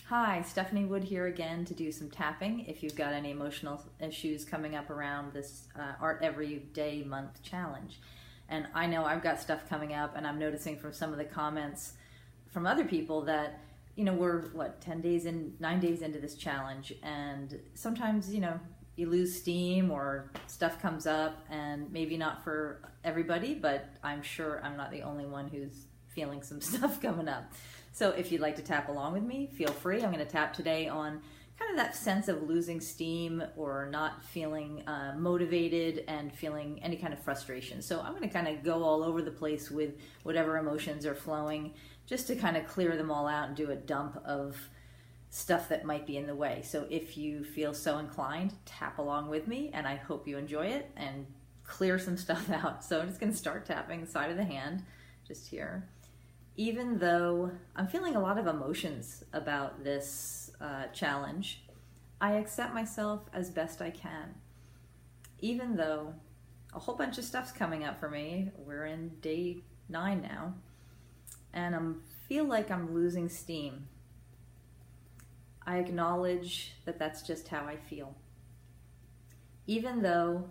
Hi, Stephanie Wood here again to do some tapping if you've got any emotional issues coming up around this Art Every Day Month challenge. And I know I've got stuff coming up, and I'm noticing from some of the comments from other people that, we're 10 days in, 9 days into this challenge, and sometimes, you lose steam or stuff comes up, and maybe not for everybody, but I'm sure I'm not the only one who's feeling some stuff coming up. So if you'd like to tap along with me, feel free. I'm going to tap today on kind of that sense of losing steam or not feeling motivated and feeling any kind of frustration. So I'm going to kind of go all over the place with whatever emotions are flowing, just to kind of clear them all out and do a dump of stuff that might be in the way. So if you feel so inclined, tap along with me, and I hope you enjoy it and clear some stuff out. So I'm just going to start tapping the side of the hand, just here. Even though I'm feeling a lot of emotions about this challenge, I accept myself as best I can. Even though a whole bunch of stuff's coming up for me, we're in day 9 now, and I feel like I'm losing steam. I acknowledge that that's just how I feel. Even though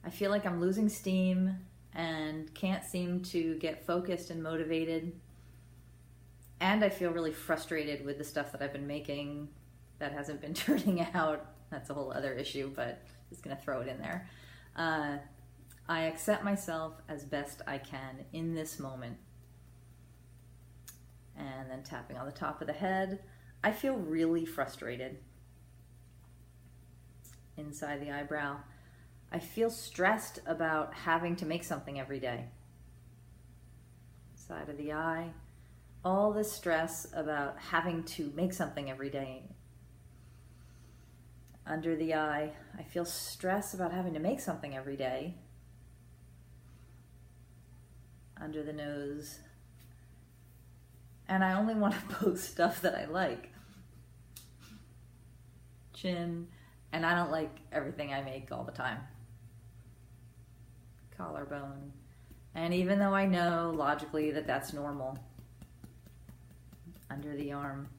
I feel like I'm losing steam and can't seem to get focused and motivated, and I feel really frustrated with the stuff that I've been making that hasn't been turning out. That's a whole other issue, but just gonna throw it in there. I accept myself as best I can in this moment. And then tapping on the top of the head, I feel really frustrated. Inside the eyebrow, I feel stressed about having to make something every day. Side of the eye, all the stress about having to make something every day. Under the eye, I feel stress about having to make something every day. Under the nose, and I only want to post stuff that I like. Chin, and I don't like everything I make all the time. Collarbone, and even though I know logically that that's normal. Under the arm,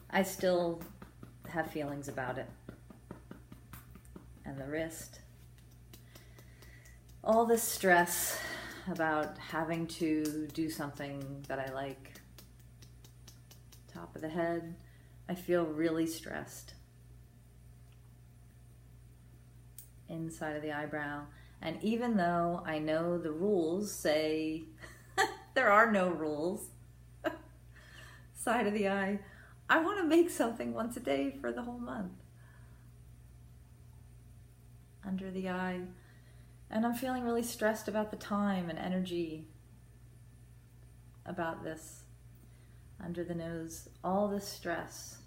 I still have feelings about it. And the wrist, all this stress about having to do something that I like. Top of the head, I feel really stressed. Inside of the eyebrow, and even though I know the rules say there are no rules, side of the eye, I want to make something once a day for the whole month. Under the eye, and I'm feeling really stressed about the time and energy about this. Under the nose, all this stress.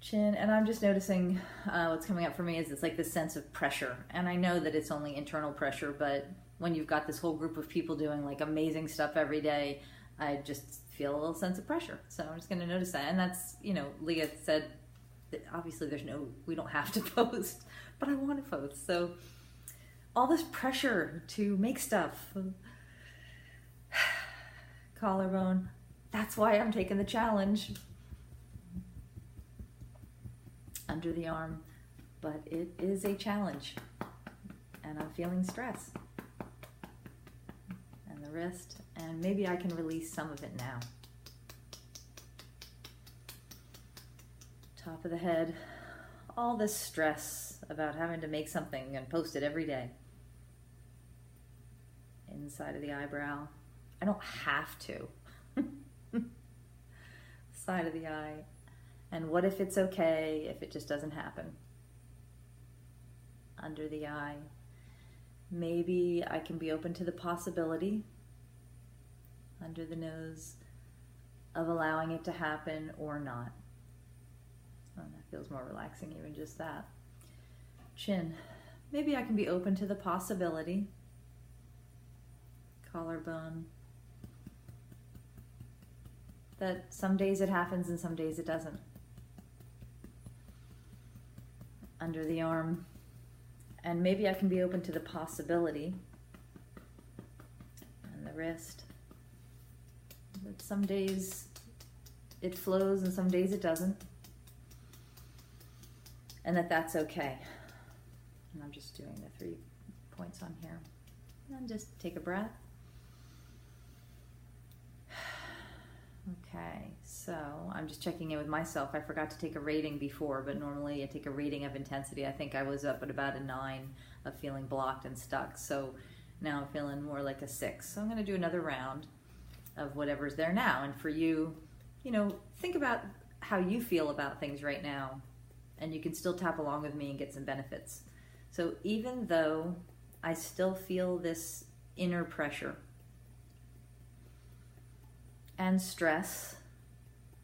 Chin, and I'm just noticing what's coming up for me is it's like this sense of pressure. And I know that it's only internal pressure, but when you've got this whole group of people doing like amazing stuff every day, I just feel a little sense of pressure. So I'm just going to notice that. And that's, Leah said that obviously we don't have to post, but I want to post. So all this pressure to make stuff. Collarbone, that's why I'm taking the challenge. Under the arm, but it is a challenge, and I'm feeling stress. And the wrist, and maybe I can release some of it now. Top of the head, all this stress about having to make something and post it every day. Inside of the eyebrow, I don't have to. Side of the eye, and what if it's okay if it just doesn't happen? Under the eye, maybe I can be open to the possibility. Under the nose, of allowing it to happen or not. Oh, that feels more relaxing, even just that. Chin, maybe I can be open to the possibility. Collarbone, that some days it happens and some days it doesn't. Under the arm, and maybe I can be open to the possibility. And the wrist, that some days it flows and some days it doesn't. And that's okay. And I'm just doing the 3 points on here. And just take a breath. Okay, so I'm just checking in with myself. I forgot to take a rating before, but normally I take a rating of intensity. I think I was up at about a 9 of feeling blocked and stuck. So now I'm feeling more like a 6. So I'm going to do another round of whatever's there now. And for you, think about how you feel about things right now, and you can still tap along with me and get some benefits. So even though I still feel this inner pressure and stress,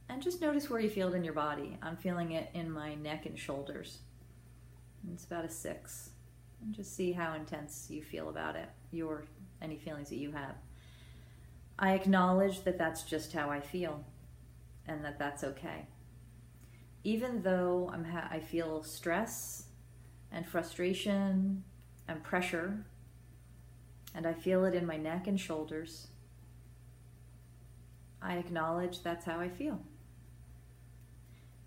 and just notice where you feel it in your body. I'm feeling it in my neck and shoulders. It's about a 6. And just see how intense you feel about it, any feelings that you have. I acknowledge that that's just how I feel, and that's okay. Even though I feel stress and frustration and pressure, and I feel it in my neck and shoulders, I acknowledge that's how I feel.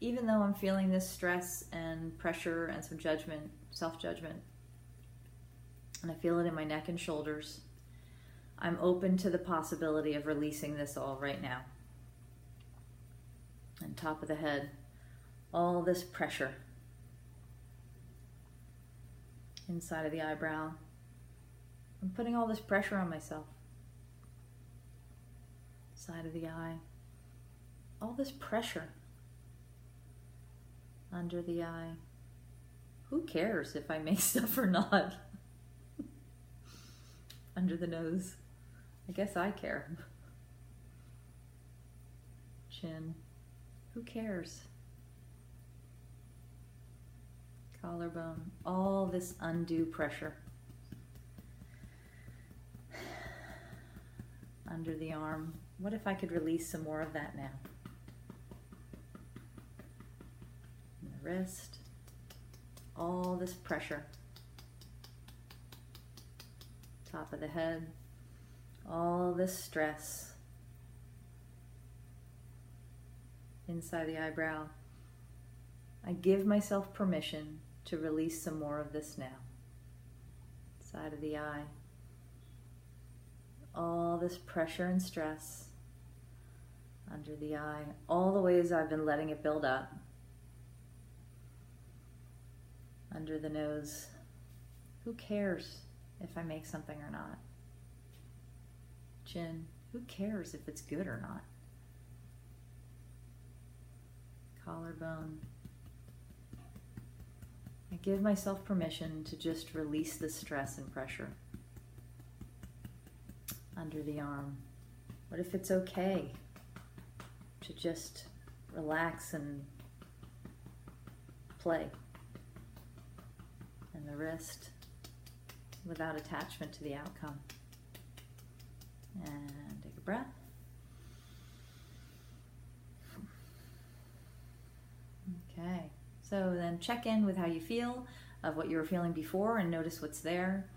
Even though I'm feeling this stress and pressure and some judgment, self-judgment, and I feel it in my neck and shoulders, I'm open to the possibility of releasing this all right now. And top of the head, all this pressure inside of the eyebrow. I'm putting all this pressure on myself. Side of the eye. All this pressure under the eye. Who cares if I make stuff or not? Under the nose. I guess I care. Chin. Who cares? Collarbone. All this undue pressure. Under the arm. What if I could release some more of that now? And the wrist. All this pressure. Top of the head. All this stress. Inside the eyebrow. I give myself permission to release some more of this now. Side of the eye. All this pressure and stress under the eye, all the ways I've been letting it build up. Under the nose. Who cares if I make something or not? Chin. Who cares if it's good or not? Collarbone. I give myself permission to just release the stress and pressure. Under the arm. What if it's okay to just relax and play? And the wrist, without attachment to the outcome. And take a breath. Okay, so then check in with how you feel, of what you were feeling before, and notice what's there.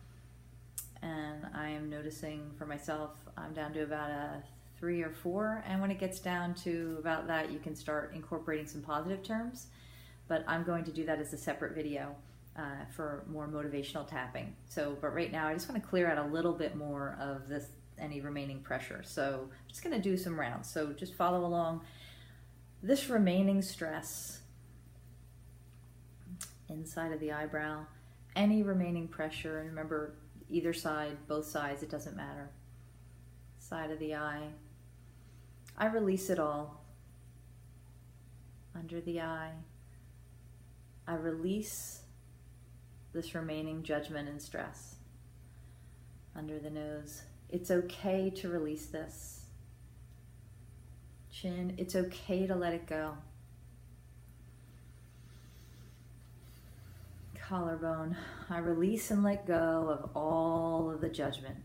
And I am noticing for myself, I'm down to about a 3 or 4. And when it gets down to about that, you can start incorporating some positive terms. But I'm going to do that as a separate video for more motivational tapping. But right now, I just want to clear out a little bit more of any remaining pressure. So I'm just going to do some rounds. So just follow along. This remaining stress inside of the eyebrow, any remaining pressure, and remember, either side, both sides, it doesn't matter. Side of the eye. I release it all. Under the eye. I release this remaining judgment and stress. Under the nose. It's okay to release this. Chin. It's okay to let it go. Collarbone. I release and let go of all of the judgment.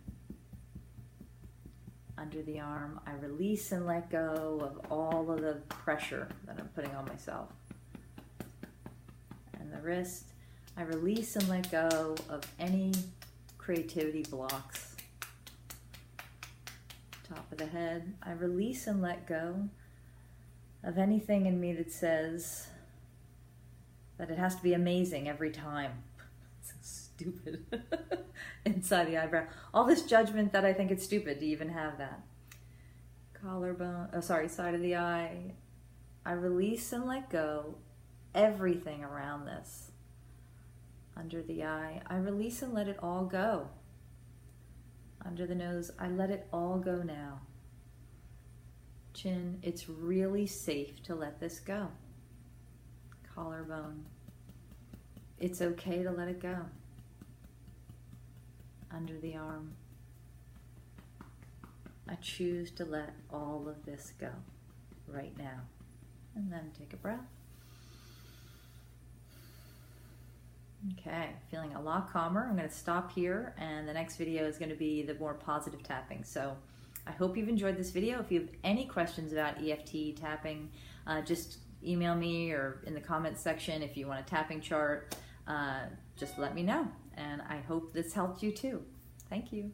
Under the arm, I release and let go of all of the pressure that I'm putting on myself. And the wrist, I release and let go of any creativity blocks. top of the head. I release and let go of anything in me that says that it has to be amazing every time. So stupid. Inside the eyebrow. All this judgment that I think it's stupid to even have that. Collarbone, side of the eye. I release and let go everything around this. Under the eye, I release and let it all go. Under the nose, I let it all go now. Chin, it's really safe to let this go. Collarbone, it's okay to let it go. Under the arm, I choose to let all of this go right now. And then take a breath. Okay, feeling a lot calmer. I'm going to stop here, and the next video is going to be the more positive tapping. So I hope you've enjoyed this video. If you have any questions about EFT tapping, just email me, or in the comments section if you want a tapping chart, just let me know. And I hope this helped you too. Thank you.